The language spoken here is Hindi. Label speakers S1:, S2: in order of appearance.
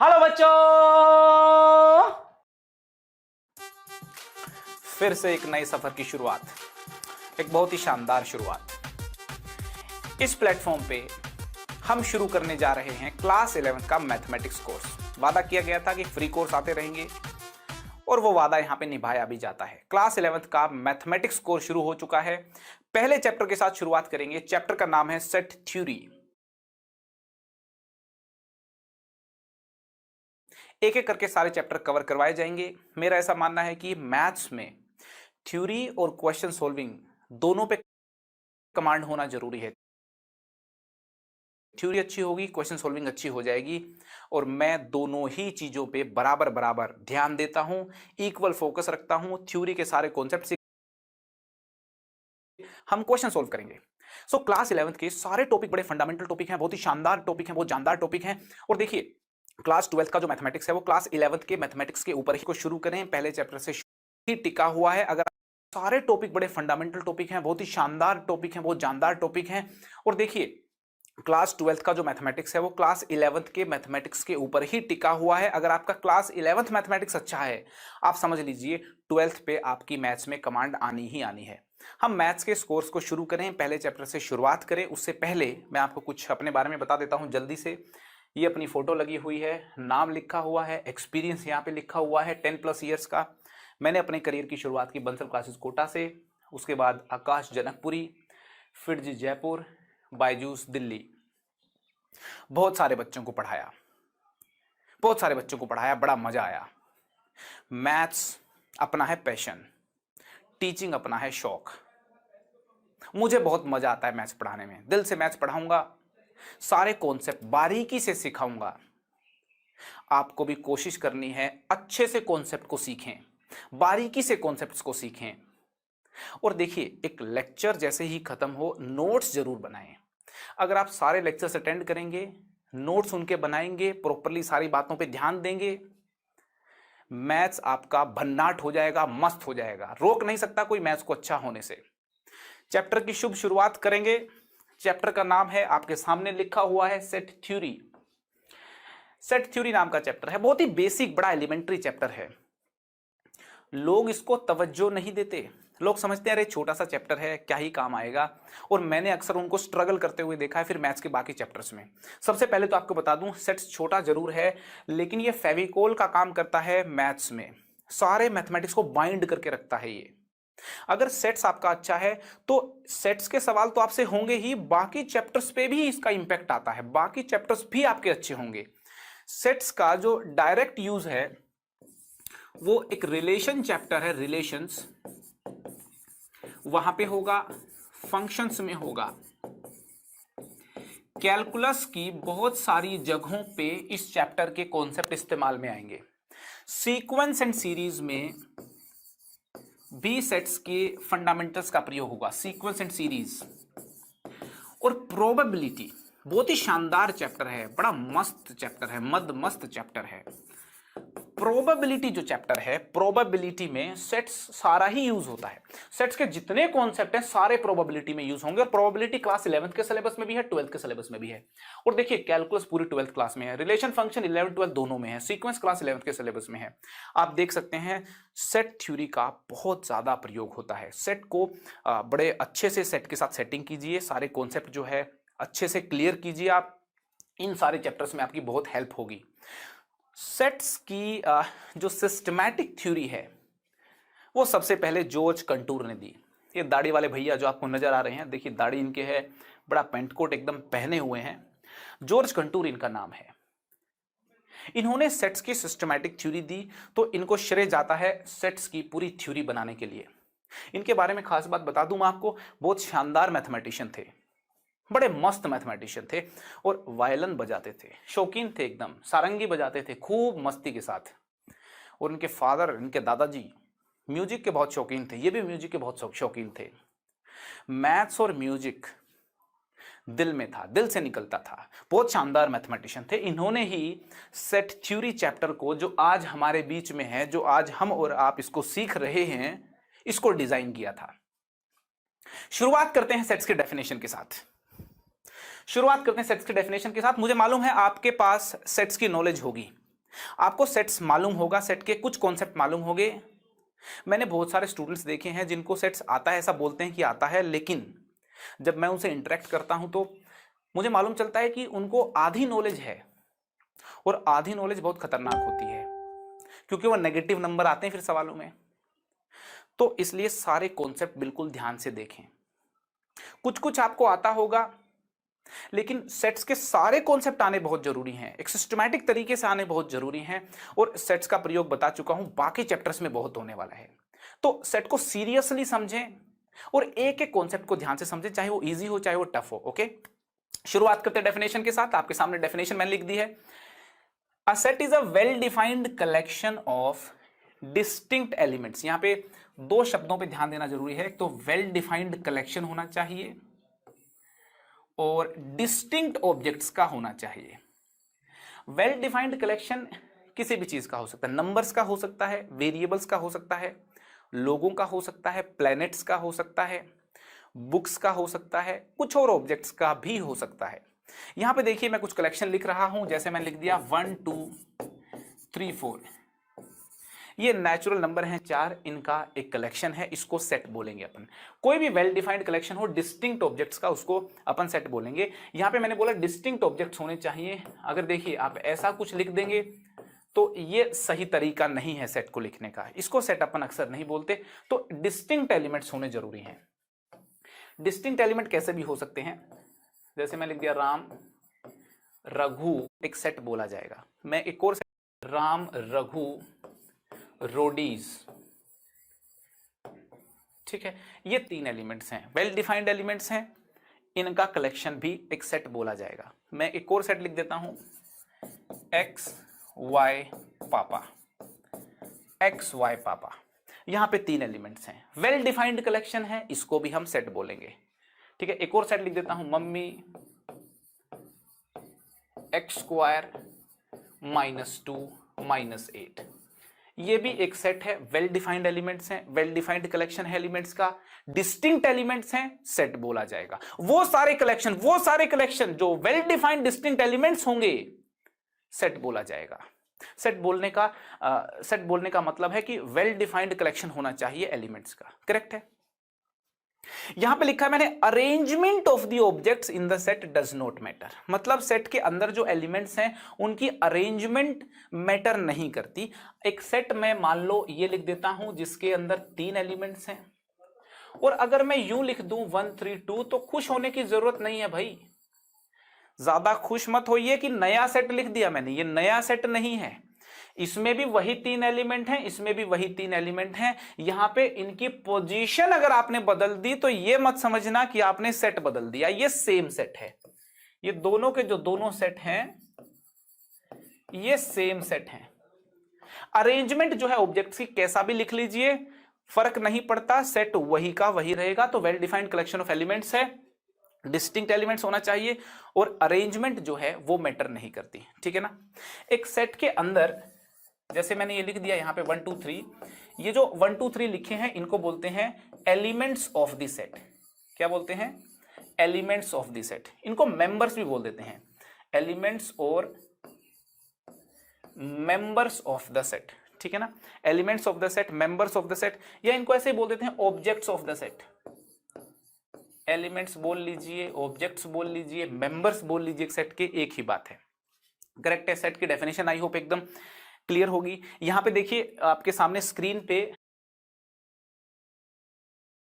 S1: हेलो बच्चों, फिर से एक नए सफर की शुरुआत, एक बहुत ही शानदार शुरुआत। इस प्लेटफॉर्म पे हम शुरू करने जा रहे हैं क्लास 11 का मैथमेटिक्स कोर्स। वादा किया गया था कि फ्री कोर्स आते रहेंगे और वो वादा यहां पे निभाया भी जाता है। क्लास 11 का मैथमेटिक्स कोर्स शुरू हो चुका है। पहले चैप्टर के साथ शुरुआत करेंगे। चैप्टर का नाम है सेट थ्योरी। एक एक करके सारे चैप्टर कवर करवाए जाएंगे। मेरा ऐसा मानना है कि मैथ्स में थ्योरी और क्वेश्चन सॉल्विंग दोनों पे कमांड होना जरूरी है। थ्योरी अच्छी होगी, क्वेश्चन सॉल्विंग अच्छी हो जाएगी। और मैं दोनों ही चीजों पे बराबर बराबर ध्यान देता हूं, इक्वल फोकस रखता हूं। थ्योरी के सारे कॉन्सेप्ट हम क्वेश्चन सॉल्व करेंगे। सो क्लास 11 के सारे टॉपिक बड़े फंडामेंटल टॉपिक हैं, बहुत ही शानदार टॉपिक हैं, बहुत जानदार टॉपिक हैं। और देखिए, क्लास 12 का जो मैथमेटिक्स है वो क्लास 11 के मैथमेटिक्स के ऊपर ही को शुरू करें। पहले चैप्टर से ही टिका हुआ है। अगर सारे टॉपिक बड़े फंडामेंटल टॉपिक हैं, बहुत ही शानदार टॉपिक हैं, बहुत जानदार टॉपिक हैं। और देखिए, क्लास 12 का जो मैथमेटिक्स है वो क्लास 11 के मैथमेटिक्स के ऊपर ही टिका हुआ है। अगर आपका क्लास 11th मैथमेटिक्स अच्छा है, आप समझ लीजिए 12th पे आपकी मैथ्स में कमांड आनी ही आनी है। हम मैथ्स के इस कोर्स को शुरू करें, पहले चैप्टर से शुरुआत करें। उससे पहले मैं आपको कुछ अपने बारे में बता देता हूं जल्दी से। ये अपनी फोटो लगी हुई है, नाम लिखा हुआ है, एक्सपीरियंस यहाँ पे लिखा हुआ है 10+ ईयर्स का। मैंने अपने करियर की शुरुआत की बंसल क्लासेस कोटा से, उसके बाद आकाश जनकपुरी, फिर जयपुर, बायजूस दिल्ली। बहुत सारे बच्चों को पढ़ाया, बहुत सारे बच्चों को पढ़ाया, बड़ा मजा आया। मैथ्स अपना है पैशन, टीचिंग अपना है शौक। मुझे बहुत मजा आता है मैथ्स पढ़ाने में। दिल से मैथ्स पढ़ाऊंगा, सारे कॉन्सेप्ट बारीकी से सिखाऊंगा। आपको भी कोशिश करनी है अच्छे से कॉन्सेप्ट को सीखें, बारीकी से कॉन्सेप्ट्स को सीखें। और देखिए, एक लेक्चर जैसे ही खत्म हो नोट्स जरूर बनाएं। अगर आप सारे लेक्चर्स अटेंड करेंगे, नोट्स उनके बनाएंगे, प्रॉपरली सारी बातों पे ध्यान देंगे, मैथ्स आपका भन्नाट हो जाएगा, मस्त हो जाएगा। रोक नहीं सकता कोई मैथ्स को अच्छा होने से। चैप्टर की शुभ शुरुआत करेंगे। चैप्टर का नाम है, आपके सामने लिखा हुआ है, सेट थ्योरी। सेट थ्योरी नाम का चैप्टर है, बहुत ही बेसिक, बड़ा एलिमेंट्री चैप्टर है। लोग इसको तवज्जो नहीं देते। लोग समझते हैं अरे छोटा सा चैप्टर है, क्या ही काम आएगा। और मैंने अक्सर उनको स्ट्रगल करते हुए देखा है फिर मैथ्स के बाकी चैप्टर्स में। सबसे पहले तो आपको बता दूं, सेट्स छोटा जरूर है, लेकिन ये फेविकोल का काम करता है मैथ्स में। सारे मैथमेटिक्स को बाइंड करके रखता है ये। अगर सेट्स आपका अच्छा है तो सेट्स के सवाल तो आपसे होंगे ही, बाकी चैप्टर्स पे भी इसका इंपैक्ट आता है, बाकी चैप्टर्स भी आपके अच्छे होंगे। सेट्स का जो डायरेक्ट यूज है वो एक रिलेशन चैप्टर है, रिलेशंस, वहां पे होगा, फंक्शंस में होगा। कैलकुलस की बहुत सारी जगहों पे इस चैप्टर के कॉन्सेप्ट इस्तेमाल में आएंगे। सीक्वेंस एंड सीरीज में भी सेट्स के फंडामेंटल्स का प्रयोग होगा, सीक्वेंस एंड सीरीज। और प्रोबेबिलिटी बहुत ही शानदार चैप्टर है, बड़ा मस्त चैप्टर है, मद मस्त चैप्टर है। प्रोबेबिलिटी जो चैप्टर है, प्रोबेबिलिटी में सेट्स सारा ही यूज होता है। सेट्स के जितने कॉन्सेप्ट हैं सारे प्रोबेबिलिटी में यूज होंगे। और प्रोबेबिलिटी क्लास 11th के सिलेबस में भी है, 12th के सिलेबस में भी है। और देखिए, कैलकुलस पूरी 12th क्लास में है, रिलेशन फंक्शन 11th 12th दोनों में है, सीक्वेंस क्लास 11th के सिलेबस में है। आप देख सकते हैं सेट थ्योरी का बहुत ज्यादा प्रयोग होता है। सेट को बड़े अच्छे से सेट के साथ सेटिंग कीजिए, सारे कॉन्सेप्ट जो है अच्छे से क्लियर कीजिए। आप इन सारे चैप्टर्स में आपकी बहुत हेल्प होगी। सेट्स की जो सिस्टमैटिक थ्योरी है वो सबसे पहले जॉर्ज कंटूर ने दी। ये दाढ़ी वाले भैया जो आपको नजर आ रहे हैं, देखिए दाढ़ी इनके है, बड़ा पेंट कोट एकदम पहने हुए हैं, जॉर्ज कंटूर इनका नाम है। इन्होंने सेट्स की सिस्टमैटिक थ्योरी दी, तो इनको श्रेय जाता है सेट्स की पूरी थ्योरी बनाने के लिए। इनके बारे में खास बात बता दूं मैं आपको, बहुत शानदार मैथमेटिशियन थे, बड़े मस्त मैथमेटिशियन थे। और वायलिन बजाते थे, शौकीन थे एकदम, सारंगी बजाते थे खूब मस्ती के साथ। और इनके फादर, इनके दादाजी म्यूजिक के बहुत शौकीन थे, ये भी म्यूजिक के बहुत शौकीन थे। मैथ्स और म्यूजिक दिल में था, दिल से निकलता था। बहुत शानदार मैथमेटिशियन थे। इन्होंने ही सेट थ्योरी चैप्टर को, जो आज हमारे बीच में है, जो आज हम और आप इसको सीख रहे हैं, इसको डिजाइन किया था। शुरुआत करते हैं सेट्स के डेफिनेशन के साथ। शुरुआत करते हैं सेट्स के डेफिनेशन के साथ। मुझे मालूम है आपके पास सेट्स की नॉलेज होगी, आपको सेट्स मालूम होगा, सेट के कुछ कॉन्सेप्ट मालूम होंगे। मैंने बहुत सारे स्टूडेंट्स देखे हैं जिनको सेट्स आता है, ऐसा बोलते हैं कि आता है, लेकिन जब मैं उनसे इंटरेक्ट करता हूं तो मुझे मालूम चलता है कि उनको आधी नॉलेज है, और आधी नॉलेज बहुत खतरनाक होती है क्योंकि वो नेगेटिव नंबर आते हैं फिर सवालों में। तो इसलिए सारे कॉन्सेप्ट बिल्कुल ध्यान से देखें। कुछ कुछ आपको आता होगा, लेकिन सेट्स के सारे कॉन्सेप्ट आने बहुत जरूरी हैं, एक सिस्टमैटिक तरीके से आने बहुत जरूरी हैं, और सेट्स का प्रयोग बता चुका हूं, बाकी चैप्टर्स में बहुत होने वाला है। तो सेट को सीरियसली समझें और एक एक कॉन्सेप्ट को ध्यान से समझें, चाहे वो इजी हो चाहे वो टफ हो। ओके, शुरुआत करते हैं डेफिनेशन के साथ। आपके सामने डेफिनेशन मैंने लिख दी है। A set is a well defined collection of distinct elements. यहां पे दो शब्दों पे ध्यान देना जरूरी है, तो वेल डिफाइंड कलेक्शन होना चाहिए और डिस्टिंक्ट ऑब्जेक्ट्स का होना चाहिए। वेल डिफाइंड कलेक्शन किसी भी चीज का हो सकता है, नंबर्स का हो सकता है, वेरिएबल्स का हो सकता है, लोगों का हो सकता है, प्लैनेट्स का हो सकता है, बुक्स का हो सकता है, कुछ और ऑब्जेक्ट्स का भी हो सकता है। यहां पे देखिए मैं कुछ कलेक्शन लिख रहा हूं, जैसे मैं लिख दिया 1 2 3 4, ये नेचुरल नंबर हैं 4, इनका एक कलेक्शन है, इसको सेट बोलेंगे अपन। कोई भी वेल डिफाइंड कलेक्शन हो डिस्टिंक्ट ऑब्जेक्ट्स का, उसको अपन सेट बोलेंगे। यहां पे मैंने बोला डिस्टिंक्ट ऑब्जेक्ट्स होने चाहिए। अगर देखिए आप ऐसा कुछ लिख देंगे तो ये सही तरीका नहीं है सेट को लिखने का, इसको सेट अपन अक्सर नहीं बोलते। तो डिस्टिंक्ट एलिमेंट्स होने जरूरी हैं। डिस्टिंक्ट एलिमेंट कैसे भी हो सकते हैं, जैसे मैं लिख दिया राम रघु, एक सेट बोला जाएगा। मैं एक और सेट, राम रघु रोडीज, ठीक है, ये 3 एलिमेंट्स हैं, वेल डिफाइंड एलिमेंट्स हैं, इनका कलेक्शन भी एक सेट बोला जाएगा। मैं एक और सेट लिख देता हूं, एक्स वाई पापा, एक्स वाई पापा, यहां पे 3 एलिमेंट्स हैं, वेल डिफाइंड कलेक्शन है, इसको भी हम सेट बोलेंगे। ठीक है, एक और सेट लिख देता हूं, मम्मी एक्स स्क्वायर -2 -8, ये भी एक सेट है, वेल डिफाइंड एलिमेंट्स हैं, वेल डिफाइंड कलेक्शन है एलिमेंट्स का, डिस्टिंक्ट एलिमेंट्स हैं, सेट बोला जाएगा। वो सारे कलेक्शन जो वेल डिफाइंड डिस्टिंक्ट एलिमेंट्स होंगे सेट बोला जाएगा। सेट बोलने का मतलब है कि वेल डिफाइंड कलेक्शन होना चाहिए एलिमेंट्स का। करेक्ट है। यहां पे लिखा है मैंने, arrangement of the objects in the set does not matter, मतलब सेट के अंदर जो एलिमेंट्स हैं उनकी अरेंजमेंट मैटर नहीं करती। एक सेट में मान लो ये लिख देता हूं जिसके अंदर 3 एलिमेंट्स हैं, और अगर मैं यूं लिख दूं 1 3 2, तो खुश होने की जरूरत नहीं है भाई, ज्यादा खुश मत होइए कि नया सेट लिख दिया मैंने, ये नया सेट नहीं है, इसमें भी वही 3 एलिमेंट हैं, इसमें भी वही 3 एलिमेंट हैं। यहां पे इनकी पोजीशन अगर आपने बदल दी तो ये मत समझना कि आपने सेट बदल दिया, ये सेम सेट है। ये दोनों के जो दोनों सेट हैं ये सेम सेट हैं। अरेंजमेंट जो है ऑब्जेक्ट्स की कैसा भी लिख लीजिए, फर्क नहीं पड़ता, सेट वही का वही रहेगा। तो well defined collection of elements है, डिस्टिंक्ट एलिमेंट्स होना चाहिए, और अरेंजमेंट जो है वो मैटर नहीं करती। ठीक है ना। एक सेट के अंदर जैसे मैंने ये लिख दिया यहां पे 1 2 3, ये जो 1 2 3 लिखे हैं इनको बोलते हैं एलिमेंट्स ऑफ द सेट। क्या बोलते हैं? Elements of the set. इनको मेंबर्स भी बोल देते हैं, एलिमेंट्स और मेंबर्स ऑफ द सेट। ठीक है ना, elements of the set, members of the set, या इनको ऐसे ही बोल देते हैं objects of the set. Elements बोल लीजिए, ऑब्जेक्ट्स बोल लीजिए, मेंबर्स बोल लीजिए, सेट के एक ही बात है। करेक्ट है। सेट की डेफिनेशन आई होप एकदम क्लियर होगी। यहां पे देखिए आपके सामने स्क्रीन पे